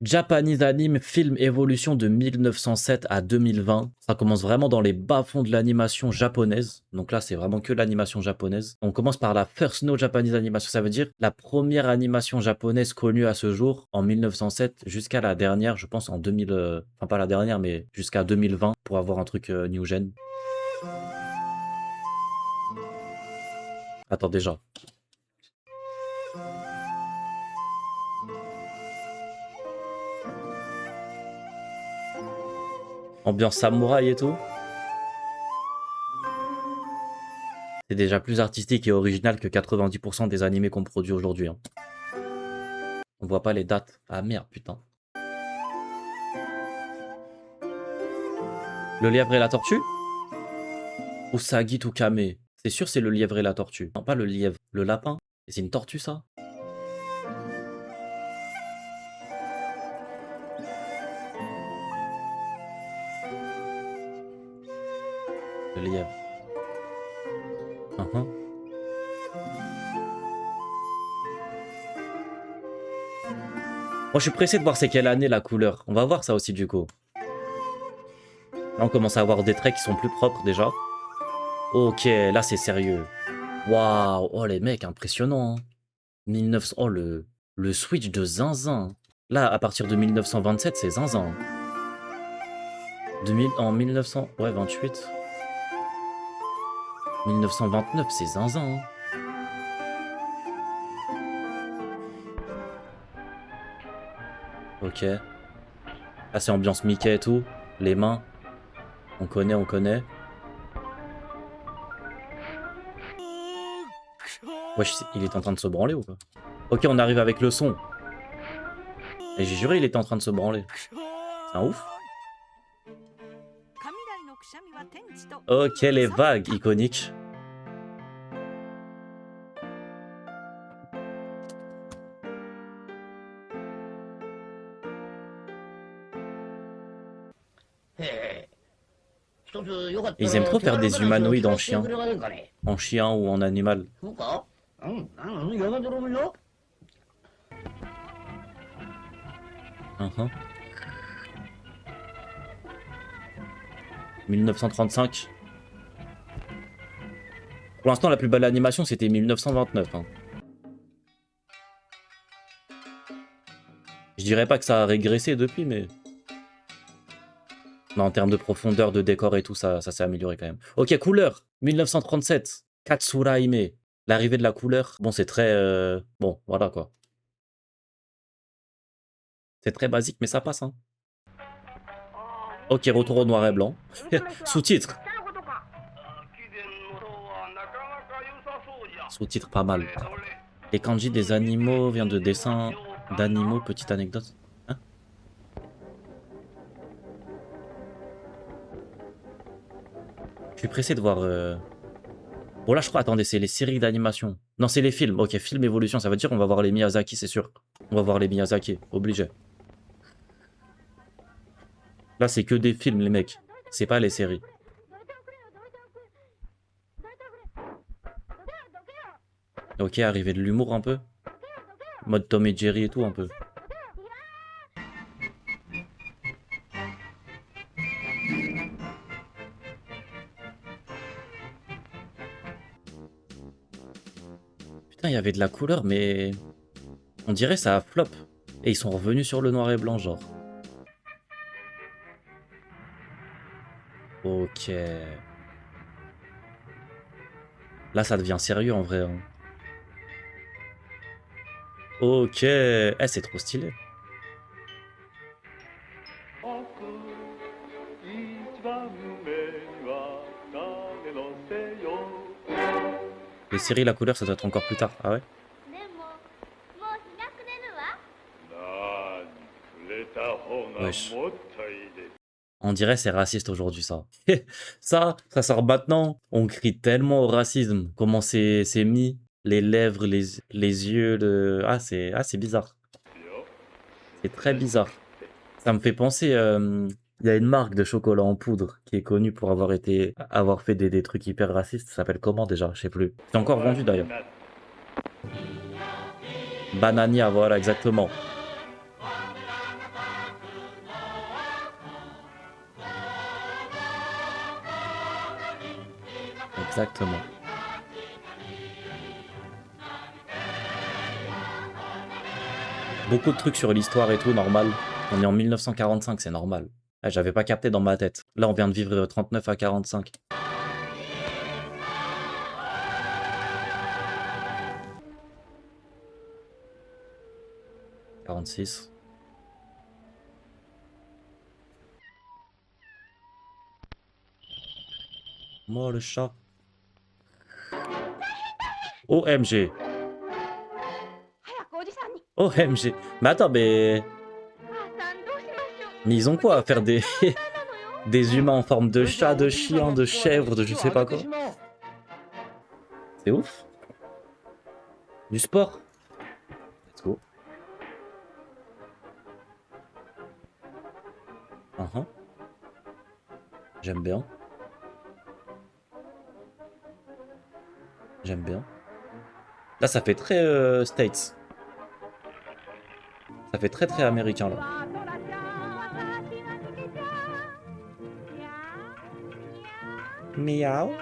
Japanese Anime Film Evolution de 1907 à 2020. Ça commence vraiment dans les bas-fonds de l'animation japonaise. Donc là, c'est vraiment que l'animation japonaise. On commence par la First No Japanese Animation. Ça veut dire la première animation japonaise connue à ce jour en 1907 jusqu'à la dernière, je pense en 2000. Enfin, pas la dernière, mais jusqu'à 2020 pour avoir un truc new gen. Attends, déjà. Ambiance samouraï et tout. C'est déjà plus artistique et original que 90% des animés qu'on produit aujourd'hui. Hein. On voit pas les dates. Ah merde, putain. Le lièvre et la tortue? Usagi Tukame. C'est sûr c'est le lièvre et la tortue. Non, pas le lièvre, le lapin. Et c'est une tortue ça? Le lièvre. Uhum. Moi je suis pressé de voir c'est quelle année la couleur. On va voir ça aussi du coup. Là on commence à avoir des traits qui sont plus propres déjà. Ok, là c'est sérieux. Waouh, oh les mecs, impressionnant. Hein. 1900, oh le switch de zinzin. Là, à partir de 1927, c'est zinzin. 2000, en 1900, ouais, 28. 1929, c'est zinzin. Hein. Ok. Là, c'est ambiance Mickey et tout. Les mains. On connaît, on connaît. Wesh, il est en train de se branler ou quoi? Ok, on arrive avec le son. Et j'ai juré, il était en train de se branler. C'est un ouf. Ok, les vagues iconiques. Ils aiment trop faire des humanoïdes en chien. En chien ou en animal. Uh-huh. 1935. Pour l'instant, la plus belle animation, c'était 1929. Hein. Je dirais pas que ça a régressé depuis, mais... Non, en termes de profondeur, de décor et tout, ça s'est amélioré quand même. Ok, couleur. 1937. Katsura Hime. L'arrivée de la couleur. Bon, c'est très... Bon, voilà quoi. C'est très basique, mais ça passe. Hein. Ok, retour au noir et blanc. Sous-titres. Sous-titres pas mal. Les kanji des animaux viennent de dessins d'animaux. Petite anecdote. Hein? Je suis pressé de voir... Bon là je crois, attendez, c'est les séries d'animation. Non, c'est les films. Ok, film évolution, ça veut dire on va voir les Miyazaki, c'est sûr. On va voir les Miyazaki, obligé. Là c'est que des films les mecs. C'est pas les séries. Ok, arrivé de l'humour un peu. Mode Tom et Jerry et tout un peu. Putain, il y avait de la couleur, mais... On dirait ça a flop. Et ils sont revenus sur le noir et blanc, genre. Ok. Là, ça devient sérieux, en vrai. Hein. Ok. Eh, c'est trop stylé. Les séries, la couleur, ça doit être encore plus tard. Ah ouais? Wesh. On dirait c'est raciste aujourd'hui, ça. Ça sort maintenant. On crie tellement au racisme. Comment c'est mis. Les lèvres, les yeux. C'est bizarre. C'est très bizarre. Ça me fait penser... Il y a une marque de chocolat en poudre qui est connue pour avoir fait des trucs hyper racistes. Ça s'appelle comment déjà? Je sais plus. C'est encore vendu d'ailleurs. Banania, voilà, exactement. Exactement. Beaucoup de trucs sur l'histoire et tout, normal. On est en 1945, c'est normal. Ah, j'avais pas capté dans ma tête. Là, on vient de vivre 39 à 45. « 46. Moi, le chat. OMG. OMG. Mais attends, mais ils ont quoi à faire des... des humains en forme de chat, de chien, de chèvre, de je sais pas quoi. C'est ouf. Du sport. Let's go. J'aime bien. J'aime bien. Là, ça fait très States. Ça fait très américain, là. Miaou.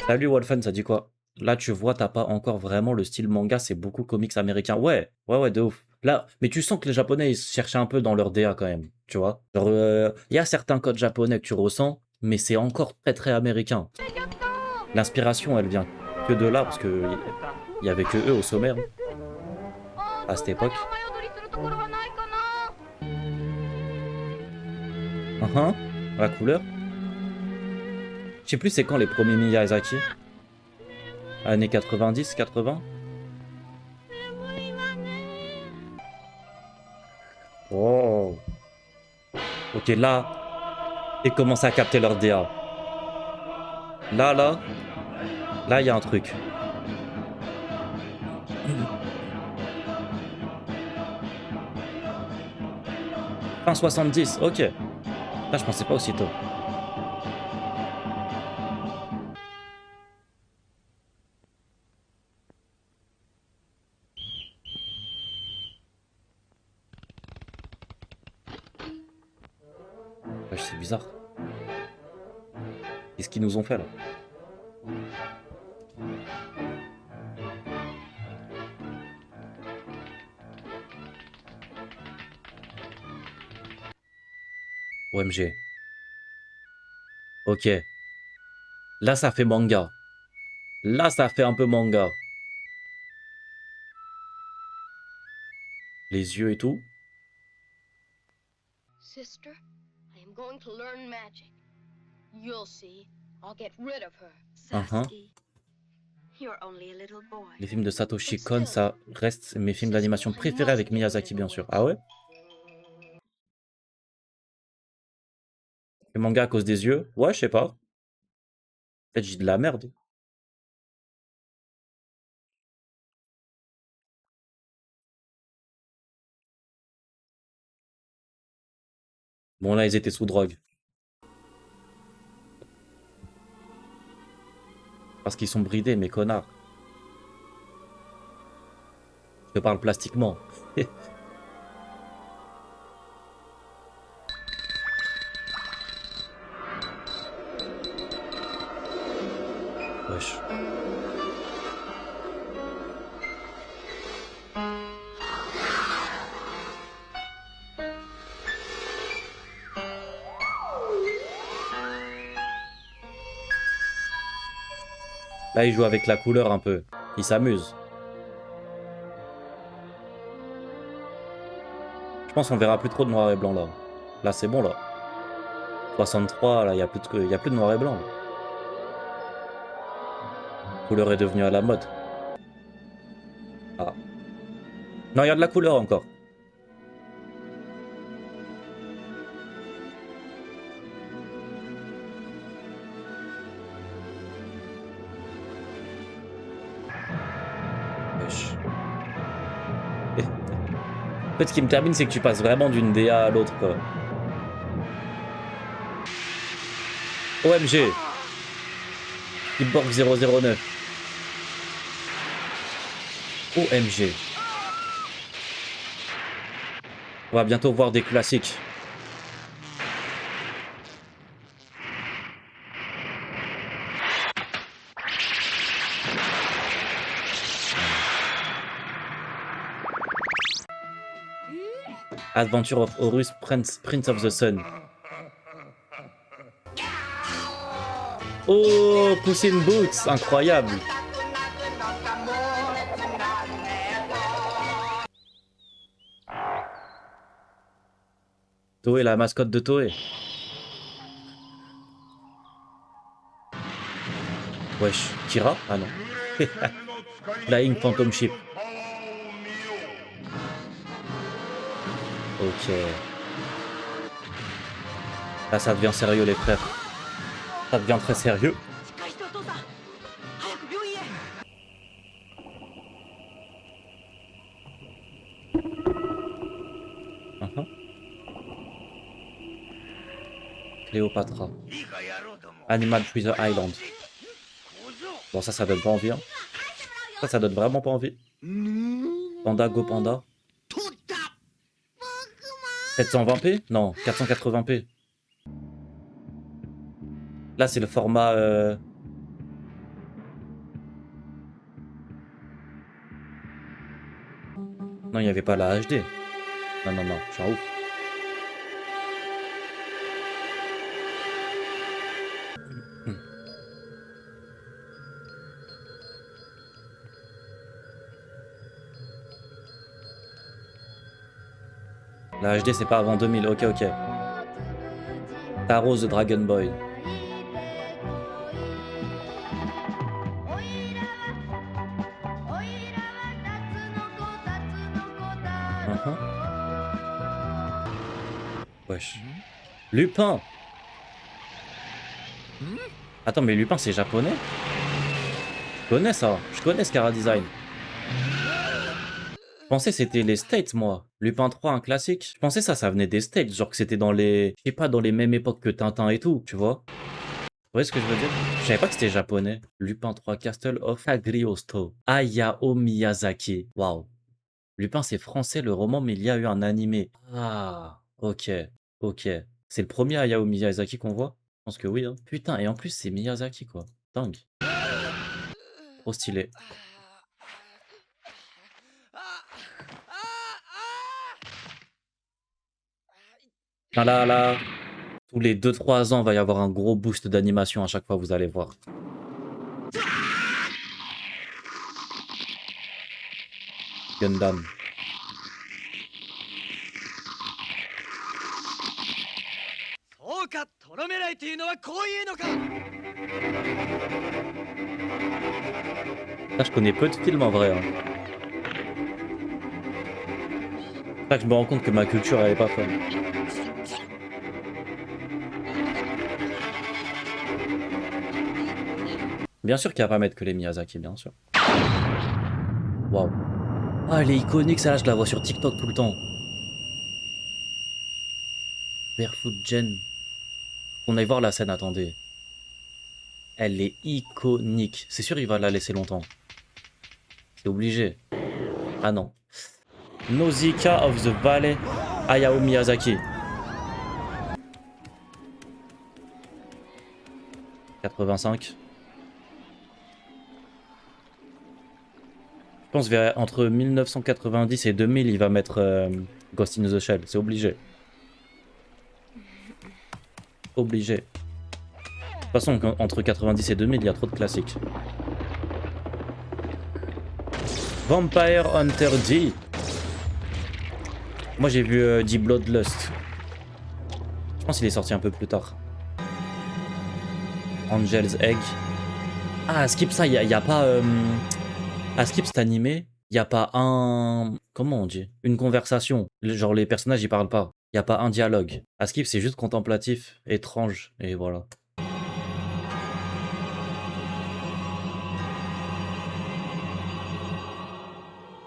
Salut Wolfen, ça dit quoi? Là, tu vois, t'as pas encore vraiment le style manga, c'est beaucoup comics américains. Ouais, de ouf. Là, mais tu sens que les Japonais, ils se cherchent un peu dans leur DA quand même, tu vois. Genre, y a certains codes japonais que tu ressens, mais c'est encore très américain. L'inspiration, elle vient que de là, parce que y avait que eux au sommaire, à cette époque. La couleur. Je sais plus c'est quand les premiers Miyazaki. Années 90, 80. Oh. Ok, là, ils commencent à capter leur DA. Là, il y a un truc. Fin 70, ok. Là, je pensais pas aussitôt. Wesh, c'est bizarre. Qu'est-ce qu'ils nous ont fait là? OMG. Ok. Là, ça fait manga. Là, ça fait un peu manga. Les yeux et tout. Sister, I am going to learn magic. You'll see. I'll get rid of her. Sasuke, you're only a little boy. Les films de Satoshi Kon, ça reste mes films d'animation préférés avec Miyazaki, bien sûr. Ah ouais? Les mangas à cause des yeux? Ouais, je sais pas. Peut-être j'ai de la merde. Bon, là, ils étaient sous drogue. Parce qu'ils sont bridés, mes connards. Je te parle plastiquement. Wesh. Là, ils jouent avec la couleur un peu. Ils s'amusent. Je pense qu'on verra plus trop de noir et blanc là. Là, c'est bon là. 63, là, il n'y a plus de noir et blanc. Là. La couleur est devenue à la mode. Ah. Non, il y a de la couleur encore. Wesh. En fait, ce qui me termine, c'est que tu passes vraiment d'une DA à l'autre, quoi. OMG. Cyborg 009. OMG. On va bientôt voir des classiques. Adventure of Horus, Prince of the Sun. Oh, Puss in Boots, incroyable. Toei, la mascotte de Toei. Wesh, Kira? Ah non. Flying Phantom Ship. Ok. Là, ça devient sérieux, les frères. Ça devient très sérieux. Cléopatra. Animal Treasure Island. Bon, ça donne pas envie. Hein. Ça donne vraiment pas envie. Panda, Go Panda. 720p? Non, 480p. Là, c'est le format... Non, il n'y avait pas la HD. Non, non, non, je suis un ouf. La HD, c'est pas avant 2000. Ok, ok. Taro the Dragon Boy. Wesh. Lupin. Attends, mais Lupin, c'est japonais? Je connais ça. Je connais ce Chara Design. Je pensais que c'était les States, moi. Lupin 3, un classique. Je pensais ça venait des States. Genre que c'était dans les... Je sais pas, dans les mêmes époques que Tintin et tout, tu vois? Vous voyez ce que je veux dire? Je savais pas que c'était japonais. Lupin 3, Castle of Cagliostro. Hayao Miyazaki. Waouh. Lupin, c'est français, le roman, mais il y a eu un animé. Ah, ok. Ok. C'est le premier Hayao Miyazaki qu'on voit? Je pense que oui, hein. Putain, et en plus, c'est Miyazaki, quoi. Dingue. Trop stylé. Ah là, là. Tous les 2-3 ans, il va y avoir un gros boost d'animation à chaque fois, vous allez voir. Gundam. Là, je connais peu de films en vrai. Hein. Là, je me rends compte que ma culture, elle est pas folle. Bien sûr qu'il n'y a pas à mettre que les Miyazaki, bien sûr. Waouh. Ah, elle est iconique, celle-là, je la vois sur TikTok tout le temps. Barefoot Jen. On aille voir la scène, attendez. Elle est iconique. C'est sûr, il va la laisser longtemps. C'est obligé. Ah non. Nausicaa of the Valley, Hayao Miyazaki. 85. Je pense vers entre 1990 et 2000, il va mettre Ghost in the Shell. C'est obligé. Obligé. De toute façon, entre 90 et 2000, il y a trop de classiques. Vampire Hunter D. Moi, j'ai vu The Bloodlust. Je pense qu'il est sorti un peu plus tard. Angel's Egg. Ah, skip ça, il y a pas... À skip cet animé, il n'y a pas un... Comment on dit? Une conversation. Genre, les personnages, ils parlent pas. Il n'y a pas un dialogue. À skip, c'est juste contemplatif, étrange, et voilà.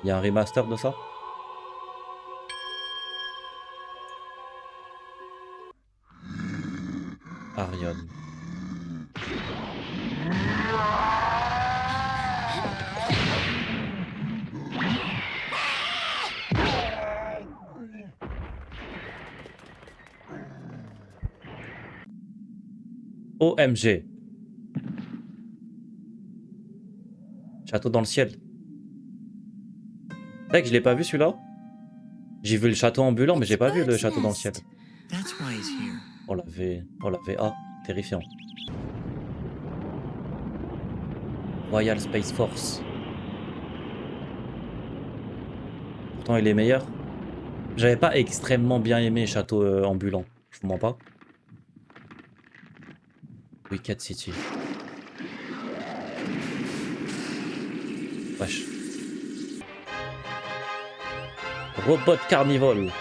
Il y a un remaster de ça? Ariane. OMG. Château dans le ciel. C'est vrai que je l'ai pas vu celui-là? J'ai vu le château ambulant, mais j'ai pas vu le château dans le ciel. That's why he's here. Oh la VA, terrifiant. Royal Space Force. Pourtant, il est meilleur. J'avais pas extrêmement bien aimé château ambulant. Je vous mens pas. Wicked City. Wesh. Robot Carnival.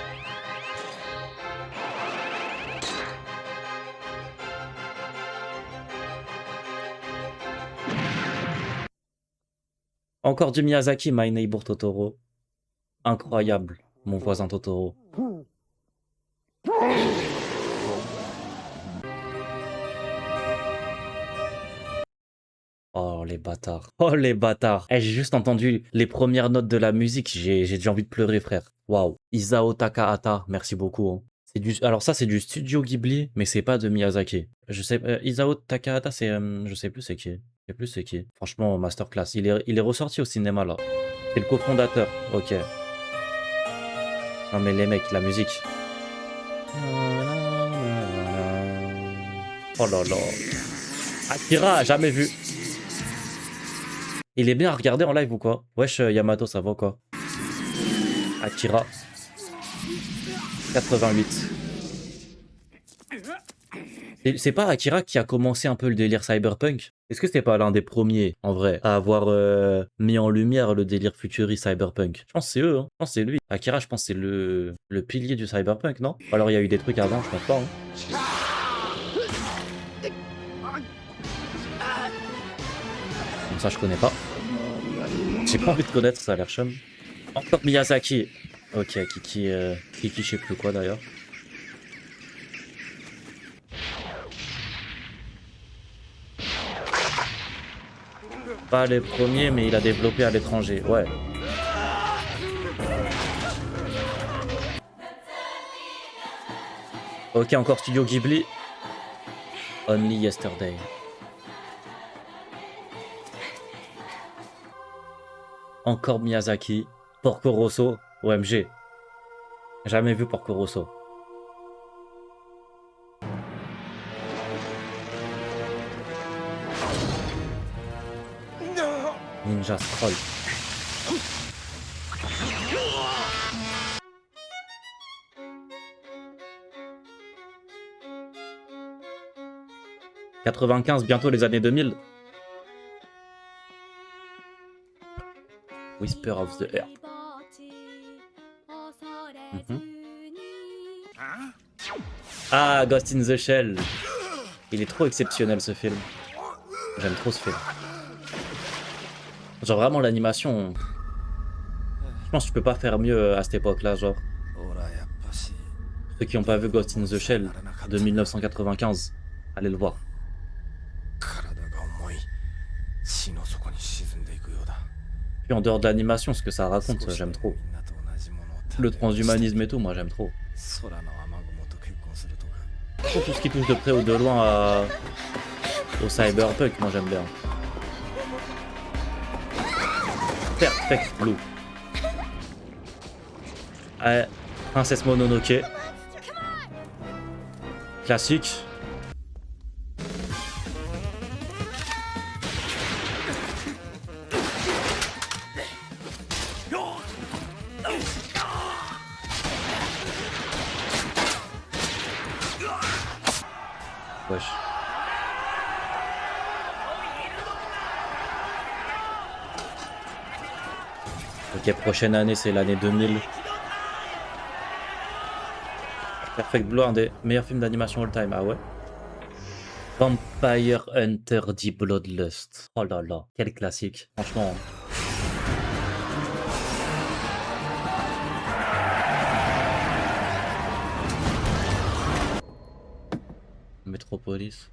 Encore du Miyazaki, My Neighbor Totoro. Incroyable, mon voisin Totoro. Oh les bâtards. Oh les bâtards. Eh, j'ai juste entendu les premières notes de la musique. J'ai déjà envie de pleurer, frère. Waouh. Isao Takahata, merci beaucoup. Hein. Alors ça, c'est du studio Ghibli, mais c'est pas de Miyazaki. Je sais, Isao Takahata, c'est, je sais plus c'est qui. Je sais plus c'est qui. Franchement, masterclass. Il est ressorti au cinéma là. C'est le cofondateur. Ok. Non mais les mecs, la musique. Oh là là. Akira, jamais vu. Il est bien à regarder en live ou quoi? Wesh, Yamato, ça va quoi? Akira. 88. C'est pas Akira qui a commencé un peu le délire cyberpunk? Est-ce que c'était pas l'un des premiers, en vrai, à avoir mis en lumière le délire futuriste cyberpunk? Je pense que c'est eux, hein. Je pense que c'est lui. Akira, je pense que c'est le pilier du cyberpunk, non? Ou alors il y a eu des trucs avant, je pense pas. Hein. Bon, ça, je connais pas. J'ai pas envie de connaître, ça a l'air chum. Encore Miyazaki. Ok, Kiki, je sais plus quoi d'ailleurs. Pas les premiers, mais il a développé à l'étranger. Ouais. Ok, encore Studio Ghibli. Only Yesterday. Encore Miyazaki. Porco Rosso. OMG. Jamais vu Porco Rosso. Ninja Scroll. « 95, bientôt les années 2000. Whisper of the Air. Ah, Ghost in the Shell. Il est trop exceptionnel ce film. J'aime trop ce film. Genre vraiment l'animation. Je pense que tu peux pas faire mieux à cette époque-là, genre. Ceux qui n'ont pas vu Ghost in the Shell de 1995, allez le voir. Puis en dehors de l'animation, ce que ça raconte, j'aime trop. Le transhumanisme et tout, moi j'aime trop. Tout ce qui touche de près ou de loin au cyberpunk, moi j'aime bien. Perfect Blue. Princesse Mononoke. Classique. Wesh. Ok, prochaine année, c'est l'année 2000. Perfect Blue, un des meilleurs films d'animation all time, ah ouais. Vampire Hunter D Bloodlust. Oh là là, quel classique, franchement. Metropolis.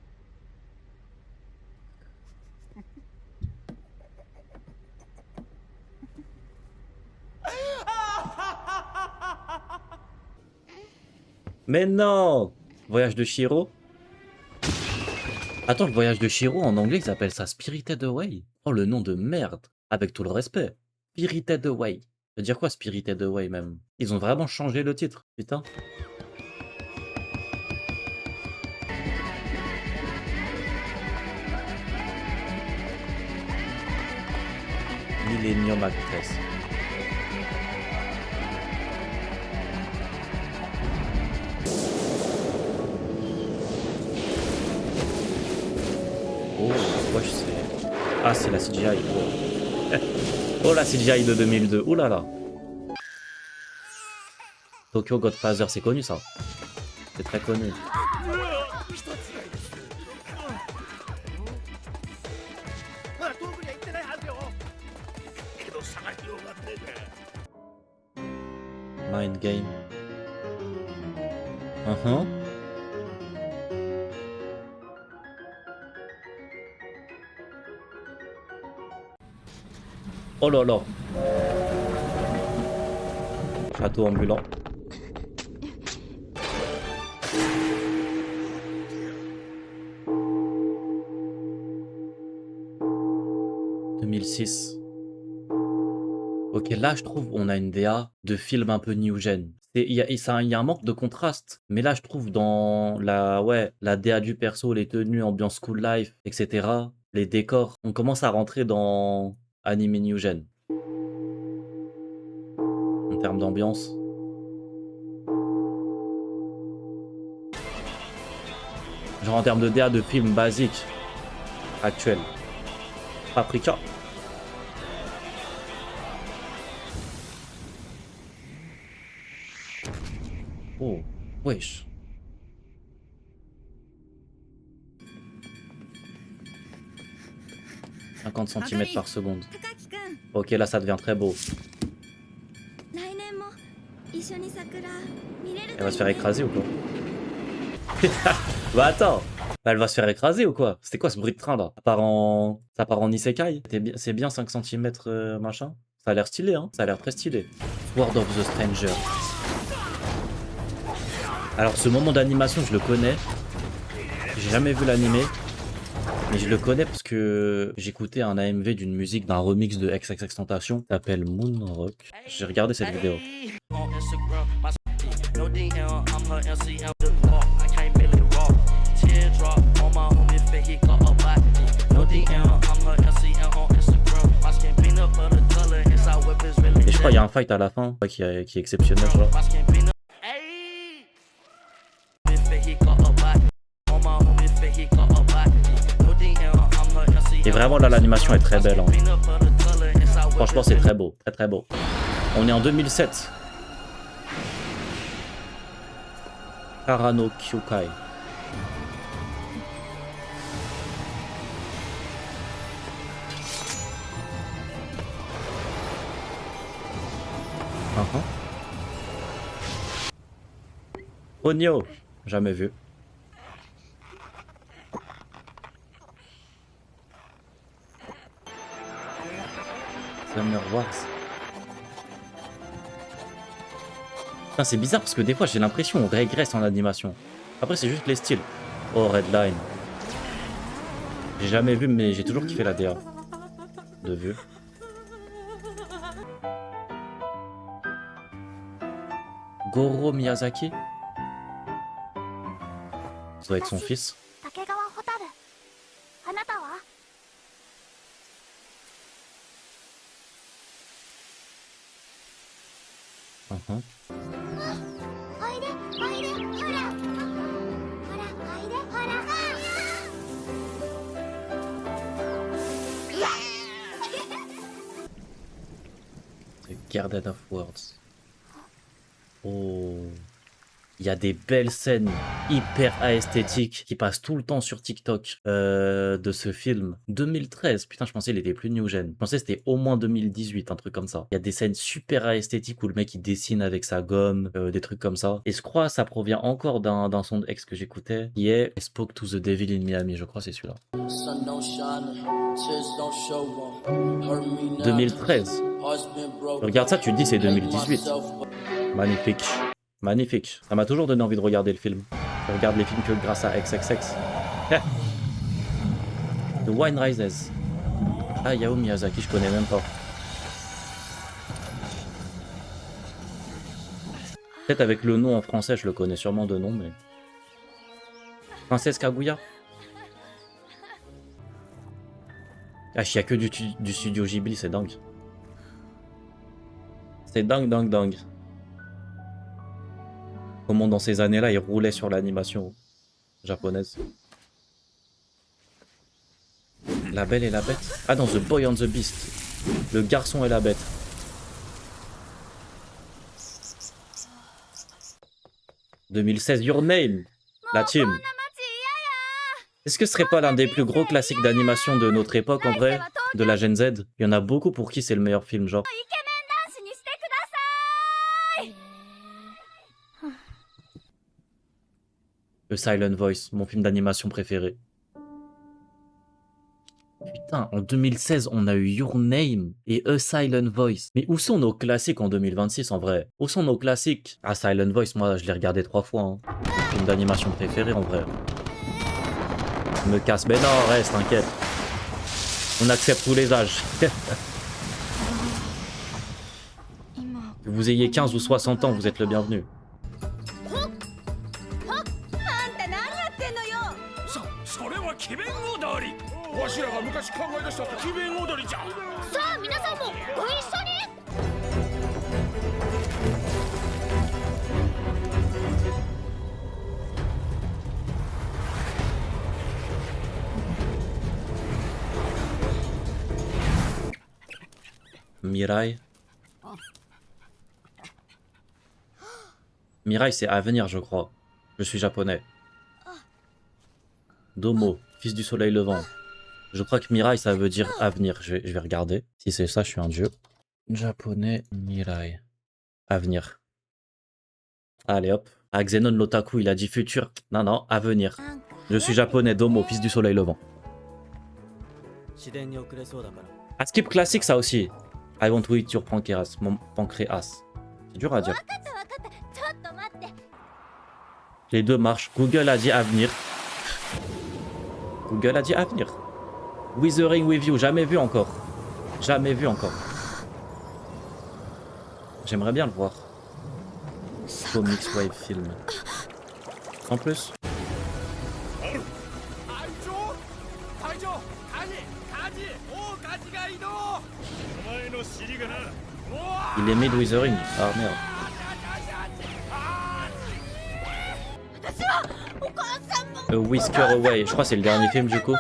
Mais non! Voyage de Shiro? Attends, le voyage de Shiro, en anglais, ils appellent ça Spirited Away. Oh, le nom de merde. Avec tout le respect. Spirited Away. Ça veut dire quoi Spirited Away même? Ils ont vraiment changé le titre, putain. Millennium Actress. Oh, wesh, c'est... Ah, c'est la CGI. Oh. Oh, la CGI de 2002. Ouh là là. Tokyo Godfather, c'est connu ça. C'est très connu. Mind Game. Oh là là. Château ambulant. « 2006. » Ok, là, je trouve on a une DA de film un peu new gen. Il y a un manque de contraste. Mais là, je trouve dans la DA du perso, les tenues, ambiance school life, etc., les décors, on commence à rentrer dans anime new gen. En termes d'ambiance. Genre en termes de DA de film basique, actuel. Paprika. Oh, wesh. « 50 cm par seconde. » Ok, là, ça devient très beau. Elle va se faire écraser ou quoi? Bah attends, elle va se faire écraser ou quoi? C'était quoi ce bruit de train là? Ça part en isekai? C'est bien 5 cm machin? Ça a l'air stylé, hein? Ça a l'air très stylé. Sword of the Stranger. Alors ce moment d'animation, je le connais. J'ai jamais vu l'animé. Mais je le connais parce que j'écoutais un AMV d'une musique d'un remix de XXXTentacion qui s'appelle Moonrock. J'ai regardé cette vidéo. Et je crois qu'il y a un fight à la fin qui est exceptionnel. Genre. Et vraiment là l'animation est très belle. Hein. Franchement c'est très beau, très très beau. On est en 2007. Karano Kyukai. Onyo, jamais vu. Summer Wars. C'est bizarre parce que des fois j'ai l'impression qu'on régresse en animation. Après c'est juste les styles. Oh Redline. J'ai jamais vu mais j'ai toujours kiffé la DA. De vue. Goro Miyazaki. Ça doit être son fils. Garden of Words. Oh. Il y a des belles scènes hyper esthétiques qui passent tout le temps sur TikTok de ce film. 2013, putain, je pensais qu'il était plus new gen. Je pensais que c'était au moins 2018, un truc comme ça. Il y a des scènes super esthétiques où le mec il dessine avec sa gomme, des trucs comme ça. Et je crois que ça provient encore d'un son de X que j'écoutais, qui est I Spoke to the Devil in Miami, je crois c'est celui-là. 2013. Regarde ça, tu te dis c'est 2018. Magnifique. Magnifique. Ça m'a toujours donné envie de regarder le film. Je regarde les films que grâce à XXX. The Wine Rises. Ah, Hayao Miyazaki, je connais même pas. Peut-être avec le nom en français, je le connais sûrement de nom, mais... Princesse Kaguya. Ah, il n'y a que du studio Ghibli, c'est dingue. C'est dingue, dingue, dingue. Comment dans ces années-là, ils roulaient sur l'animation japonaise. La Belle et la Bête. Ah, dans The Boy and the Beast. Le garçon et la bête. « 2016, Your Name », la team. Est-ce que ce serait pas l'un des plus gros classiques d'animation de notre époque, en vrai, de la Gen Z? Il y en a beaucoup pour qui c'est le meilleur film, genre. The Silent Voice, mon film d'animation préféré. Putain, en 2016, on a eu Your Name et A Silent Voice. Mais où sont nos classiques en 2026, en vrai? Où sont nos classiques? Ah, Silent Voice, moi, je l'ai regardé 3 fois. Hein. Mon film d'animation préféré, en vrai. Je me casse. Mais non, reste, t'inquiète. On accepte tous les âges. Que vous ayez 15 ou 60 ans, vous êtes le bienvenu. Mirai. Mirai, c'est avenir, je crois. Je suis japonais. Domo, fils du soleil levant. Je crois que Mirai, ça veut dire avenir. Je vais regarder. Si c'est ça, je suis un dieu. Japonais, Mirai. Avenir. Allez, hop. Ah, Xenon l'otaku, il a dit futur. Non, non, avenir. Je suis japonais, Domo, fils du soleil levant. Ah, skip classique, ça aussi. I want to eat your pancreas. Mon pancréas. C'est dur à dire. Les deux marchent. Google a dit avenir. Google a dit avenir. Withering with you. Jamais vu encore. Jamais vu encore. J'aimerais bien le voir. Comics Wave Film. En plus. Il est mid Withering. Ah merde. A Whisker Away. Je crois que c'est le dernier film du coup.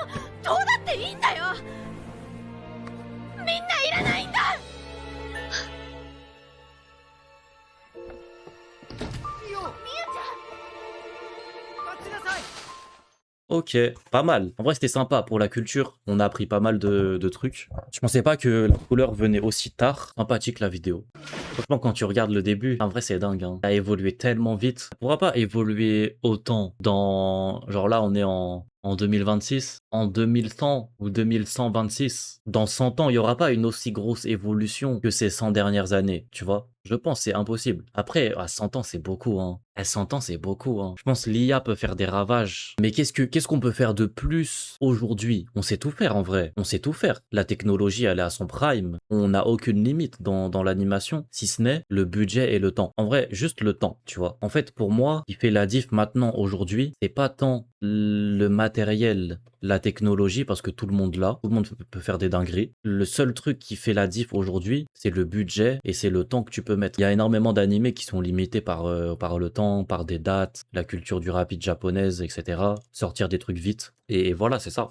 Ok, pas mal. En vrai, c'était sympa pour la culture. On a appris pas mal de trucs. Je pensais pas que la couleur venait aussi tard. Sympathique la vidéo. Franchement, quand tu regardes le début, en vrai, c'est dingue. Hein. Ça a évolué tellement vite. Ça pourra pas évoluer autant dans... Genre là, on est en 2026. En 2100 ou 2126. Dans 100 ans, il y aura pas une aussi grosse évolution que ces 100 dernières années, tu vois. Je pense que c'est impossible. Après, à 100 ans, c'est beaucoup. Hein. À 100 ans, c'est beaucoup. Hein. Je pense que l'IA peut faire des ravages. Mais qu'est-ce qu'on peut faire de plus aujourd'hui? On sait tout faire en vrai. On sait tout faire. La technologie, elle est à son prime. On n'a aucune limite dans l'animation, si ce n'est le budget et le temps. En vrai, juste le temps, tu vois. En fait, pour moi, ce qui fait la diff maintenant, aujourd'hui, c'est pas tant le matériel, la technologie, parce que tout le monde l'a. Tout le monde peut faire des dingueries. Le seul truc qui fait la diff aujourd'hui, c'est le budget et c'est le temps que tu peux mettre. Il y a énormément d'animés qui sont limités par le temps, par des dates, la culture du rapide japonaise, etc. Sortir des trucs vite. Et voilà, c'est ça.